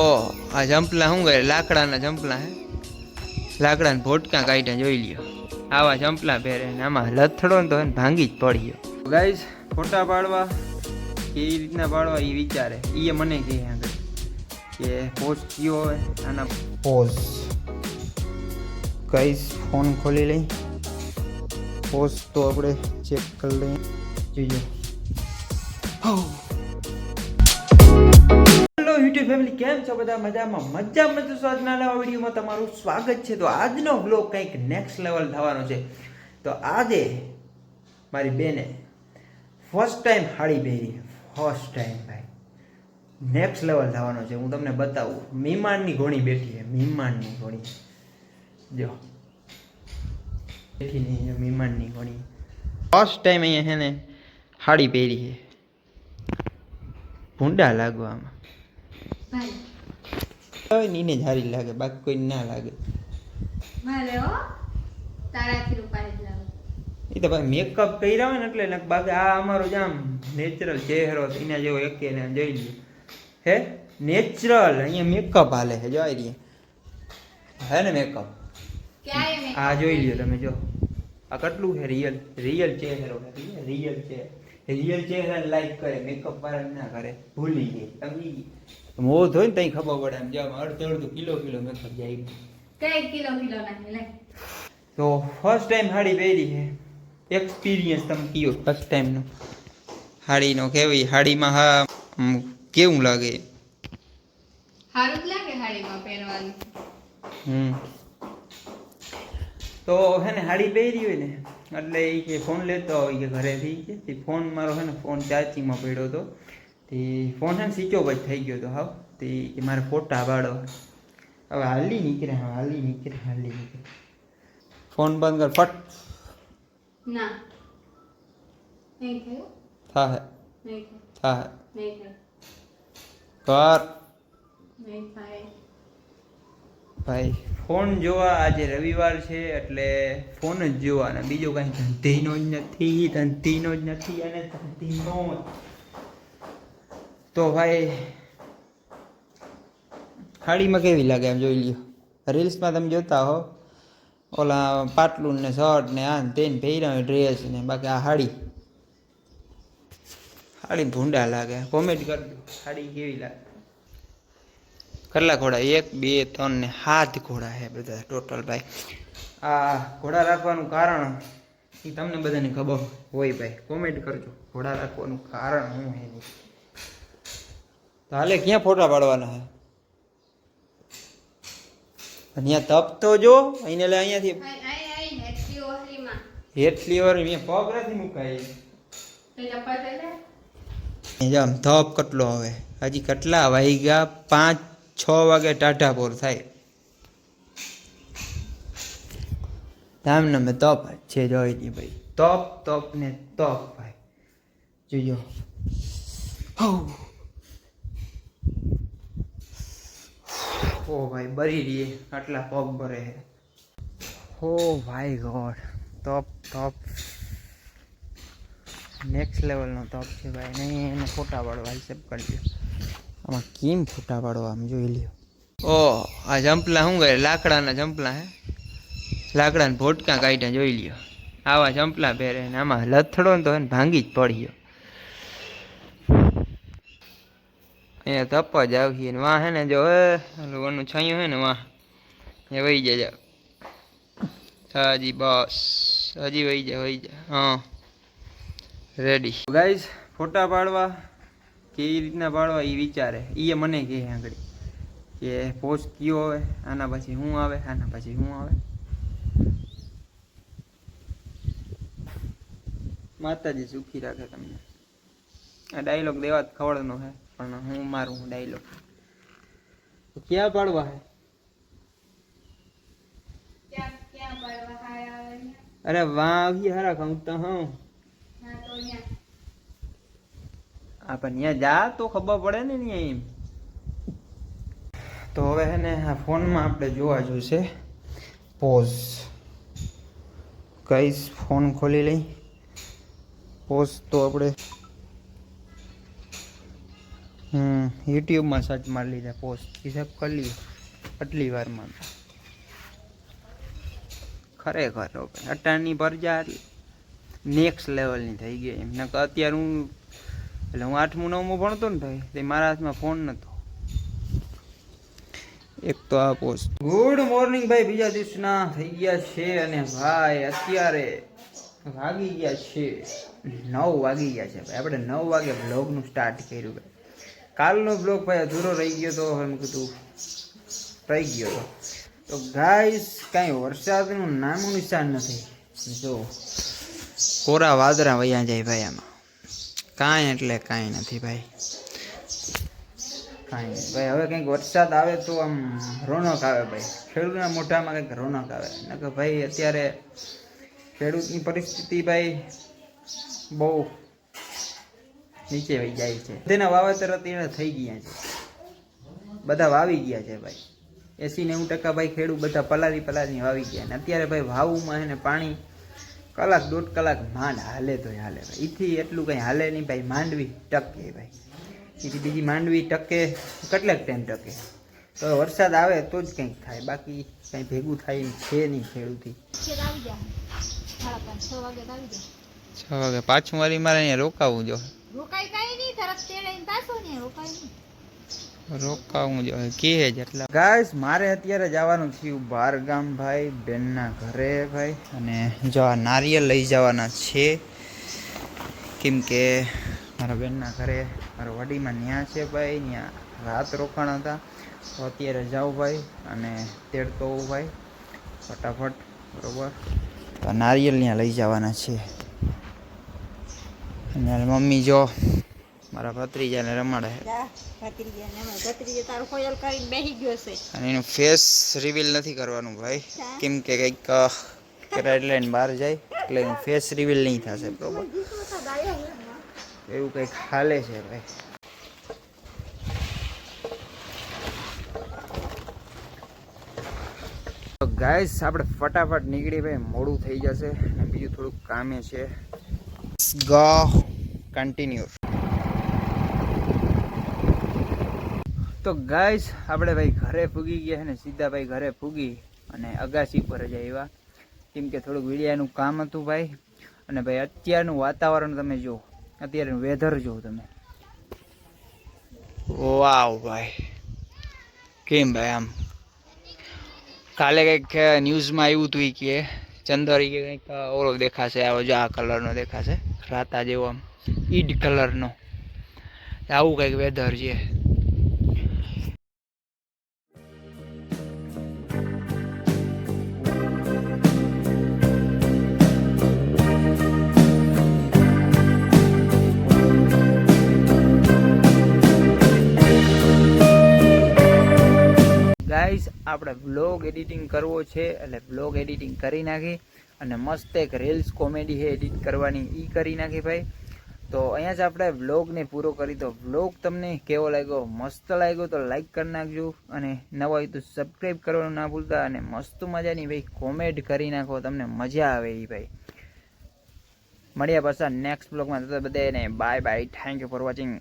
ઓહ, આ જંપલા શું કરે? લાકડાના જંપલા હે, લાકડાના ભોટકા કાઢ્યા જોઈ લ્યો. આવા જંપલા પહેરે ને આમાં લથડો ને તો એને ભાંગી જ પડી ગયો. ગાઈસ, ફોટા પાડવા કેવી રીતના પાડવા એ વિચારે. એ મને કહે આગળ કે પોઝ કયો હોય આના. પોઝ ગાઈસ, ફોન ખોલી લઈ. પોઝ તો આપણે ચેક કરી લઈએ. જોઈએ. હેલો યુટ્યુબ ફેમિલી, કેમ છો બધા? મજામાં તો આજના નવા વિડીયોમાં તમારું સ્વાગત છે. તો આજનો વ્લોગ કંઈક નેક્સ્ટ લેવલ થવાનો છે. તો આજે મારી બેને ફર્સ્ટ ટાઈમ હાડી પહેરી. ફર્સ્ટ ટાઈમ ભાઈ, નેક્સ્ટ લેવલ થવાનો છે. હું તમને બતાવું. મહેમાનની ઘોડી બેઠી છે. મહેમાનની ઘોડી જો બેઠી નહીં, મહેમાનની ઘોડી ફર્સ્ટ ટાઈમ અહીંયા છે ને હાડી પહેરી છે. ભૂંડા લાગવામાં નીને જ હારી લાગે, બાકી કોઈ ના લાગે. એ તો ભાઈ મેકઅપ કર્યા હોય ને એટલે, બાકી આ અમારો જ આમ નેચરલ ચહેરો એના જેવો એક ને જોઈ લ્યો. હે નેચરલ, અહીંયા મેકઅપ હાલે છે. જોઈ લઈએ હે ને મેકઅપ. આ જોઈ લ્યો તમે, જો આ કેટલું છે રિયલ ચહેરો. રિયલ ચહેરા લાઈક કરે, મેકઅપ વાળા ના કરે. ભૂલી ગઈ સમજી મોહ હોય ને તઈ ખબર પડે. એમ જો અડધો કિલો મેકઅપ જાય. કઈ કિલો નાખે. તો ફર્સ્ટ ટાઈમ હાડી પહેરી છે. એક્સપિરિયન્સ તમે કયો ફર્સ્ટ ટાઈમ નો હાડીનો કેવી? હાડીમાં હા કેવું લાગે? સારું જ લાગે હાડીમાં પહેરવાનું. તો હે ને હાડી પહેરી હોય ને એટલે એ કે ફોન લેતો હોય કે ઘરેથી કે ફોન મારો હે ને ફોન ચાર્જિંગમાં પડ્યો હતો. તે ફોન હે ને સ્વિચ ઓફ જ થઈ ગયો હતો. હાવ તે મારે ફોટા પાડો. હવે હાલી નીકળે. ફોન બંધ કર ફટ. ના નહીં થયું. થાય નહીં થાય થયું. કર નહીં થાય. ભાઈ ફોન જોવા, આજે રવિવાર છે એટલે ફોન જ જોવાના. બીજો કાંઈ ધંધીનો જ નથી અને ધંધીનો જ. તો ભાઈ હાડીમાં કેવી લાગે એમ જોઈ લ્યો. રીલ્સમાં તમે જોતા હો ઓલા પાટલું ને શર્ટ ને આ તેને પહેર્યા હોય ડ્રેસ ને, બાકી આ હાડી ભૂંડા લાગે. કોમેન્ટ કરજો હાડી કેવી લાગે. કેટલા ઘોડા? 1 2 3 ને 7 ઘોડા છે બધા ટોટલ. ભાઈ આ ઘોડા રાખવાનું કારણ એ તમને બધાને ખબર હોય ભાઈ, કોમેન્ટ કરજો ઘોડા રાખવાનું કારણ શું છે. તો હાલે ક્યાં ફોટા પાડવાના છે? અહીંયા તપ તો જો અહીંયા લે, અહીંયાથી હેઠલી વાર અહીંયા પગ નથી મુકાય. આમ તપ કેટલો હવે? હજી કેટલા વાગ્યા? 5-6 વાગે ટાઢાપોર થાય. ધામ નમે તપ છે જોઈ લી ભાઈ. તપ ને તપ ભાઈ જોજો. ઓ ભાઈ બરી રહીએ આટલા પગ ભરે છે. ઓ ભાઈ ગોડ, તપ નેક્સ્ટ લેવલનો તપ છે ભાઈ. નહીં એને ફોટા પાડવા હિસાબ કરજો. આમાં કેમ ફોટા પાડવા આમ જોઈ લ્યો. ઓહ, આ જંપલા શું કરે? લાકડાના જંપલા હે, લાકડાના ભોટકા કાઢ્યા જોઈ લ્યો. આવા જંપલા પહેરે ને આમાં લથડો ને તો એને ભાંગી જ પડી ગયો. અહીંયા તપ જ આવીએ ને વાં હે ને જો ઓનું છાયું હે ને વાં એ વહી જાય. હજી બસ હજી વહી જાય. હા રેડી ગાઈઝ. ફોટા પાડવા કેવી રીતના પાડવા એ વિચારે. એ મને કહે આગળ કે પોઝ કયો હોય આના પછી શું આવે, આના પછી શું આવે. માતાજી સુખી રાખે તમને. આ ડાયલોગ દેવા ખવડનો છે પણ હું મારું ડાયલોગ. ક્યાં પાડવા હે? અરે વાં આવી હારા ખાઉં તો હું આ પણ ત્યાં જા તો ખબર પડે ને ત્યાં એમ. તો હવે હે ને આ ફોનમાં આપણે જોવા જોઈશે પોઝ. ગાઈસ ફોન ખોલી લઈ. પોઝ તો આપણે યુટ્યુબમાં સર્ચ મારી લીધા પોસ્ટ હિસાબ કરી લીધો આટલી વારમાં ખરેખર અટાણની પરજા નેક્સ્ટ લેવલની થઈ ગઈ એમ ને અત્યારે હું એટલે હું 8મું 9મું ભણતો ને ભાઈ તે મારા હાથમાં ફોન નહોતો. એક તો આ પોસ્ટ. ગુડ મોર્નિંગ ભાઈ, બીજા દિવસના થઈ ગયા છે અને ભાઈ અત્યારે વાગી ગયા છે 9 વાગી ગયા છે ભાઈ. આપણે 9 વાગે બ્લોગનું સ્ટાર્ટ કર્યું ભાઈ. કાલનો બ્લોગ ભાઈ અધૂરો રહી ગયો તો એમ કીધું રહી ગયો તો ગાઈસ કાંઈ વરસાદનું નામું નિશાન નથી. જો કોરા વાદળા વયા જાય ભાઈ, આમાં કાંઈ એટલે કાંઈ નથી ભાઈ, કાંઈ નહીં ભાઈ. હવે કંઈક વરસાદ આવે તો આમ રોનક આવે ભાઈ, ખેડૂતના મોઢામાં કંઈક રોનક આવે. નકર ભાઈ અત્યારે ખેડૂતની પરિસ્થિતિ ભાઈ બહુ નીચે વહી જાય છે. તેના વાવેતર અત્યારે થઈ ગયા છે, બધા વાવી ગયા છે ભાઈ. 80-90% ભાઈ ખેડૂત બધા પલારી વાવી ગયા ને અત્યારે ભાઈ વાવુમાં એને પાણી કલાક 1.5 કલાક માંડ હાલે તો હાલે ભાઈ. એથી એટલું કંઈ હાલે નહીં ભાઈ. માંડવી ટકે ભાઈ, એથી બીજી માંડવી ટકે કેટલાક ટાઈમ ટકે. તો વરસાદ આવે તો જ કંઈક થાય, બાકી કંઈ ભેગું થાય છે નહીં ખેડૂતી. 6 વાગે પાછું વારી મારે અહીંયા રોકાવું જો. રોકાવું જો કહે જ એટલે ગાઈસ મારે અત્યારે જવાનું થયું બહાર ગામ ભાઈ, બેનના ઘરે ભાઈ. અને જો આ નારિયેળ લઈ જવાના છે કેમ કે મારા બેનના ઘરે મારા વડીમાં ન્યા છે ભાઈ, ત્યાં રાત રોકાણ હતા. તો અત્યારે જાઉં ભાઈ અને તેડતો હોઉં ભાઈ ફટાફટ, બરોબર. તો નારિયેળ ત્યાં લઈ જવાના છે. અને મમ્મી જો મારા ભત્રીજાને રમાડે અને એનું ફેસ રિવીલ નથી કરવાનું ભાઈ, કેમ કે કંઈક રેડલાઇન બહાર જાય એટલે એનું ફેસ રિવીલ નહીં થશે, બરોબર. એવું કંઈક હાલે છે ભાઈ. તો ગાઈસ આપણે ફટાફટ નીકળી ભાઈ, મોડું થઈ જશે અને બીજું થોડુંક કામે છે. Go continue. તો ગાઈસ આપણે ભાઈ ઘરે પૂગી ગયા ને સીધા ભાઈ ઘરે પૂગી અને અગાસી પર જ આવ્યા કેમ કે થોડુંક વીડિયાનું કામ હતું ભાઈ. અને ભાઈ અત્યારનું વાતાવરણ તમે જુઓ, અત્યારનું વેધર જુઓ તમે, વાવ ભાઈ. કેમ ભાઈ આમ કાલે કંઈક ન્યૂઝમાં આવ્યું હતું કે ચંદ્ર કંઈક ઓલો દેખાશે, આવો જો આ કલરનો દેખાશે, રાતા જેવો આમ ઈડ કલરનો, આવું કંઈક વેધર છે. ગાઈસ આપણે બ્લોગ એડિટિંગ કરવો છે એટલે બ્લોગ એડિટિંગ કરી નાખી અને મસ્ત એક રીલ્સ કોમેડી છે એડિટ કરવાની, એ કરી નાખી ભાઈ. તો અહીંયા જ આપણે વ્લોગને પૂરો કરી. તો વ્લોગ તમને કેવો લાગ્યો, મસ્ત લાગ્યો તો લાઈક કરી નાખજો અને નવા હોય તો સબસ્ક્રાઈબ કરવાનું ના ભૂલતા. અને મસ્ત મજાની ભાઈ કોમેન્ટ કરી નાખો, તમને મજા આવે એ ભાઈ. મળ્યા પાછા નેક્સ્ટ બ્લોગમાં. બધાને bye bye, thank you for watching.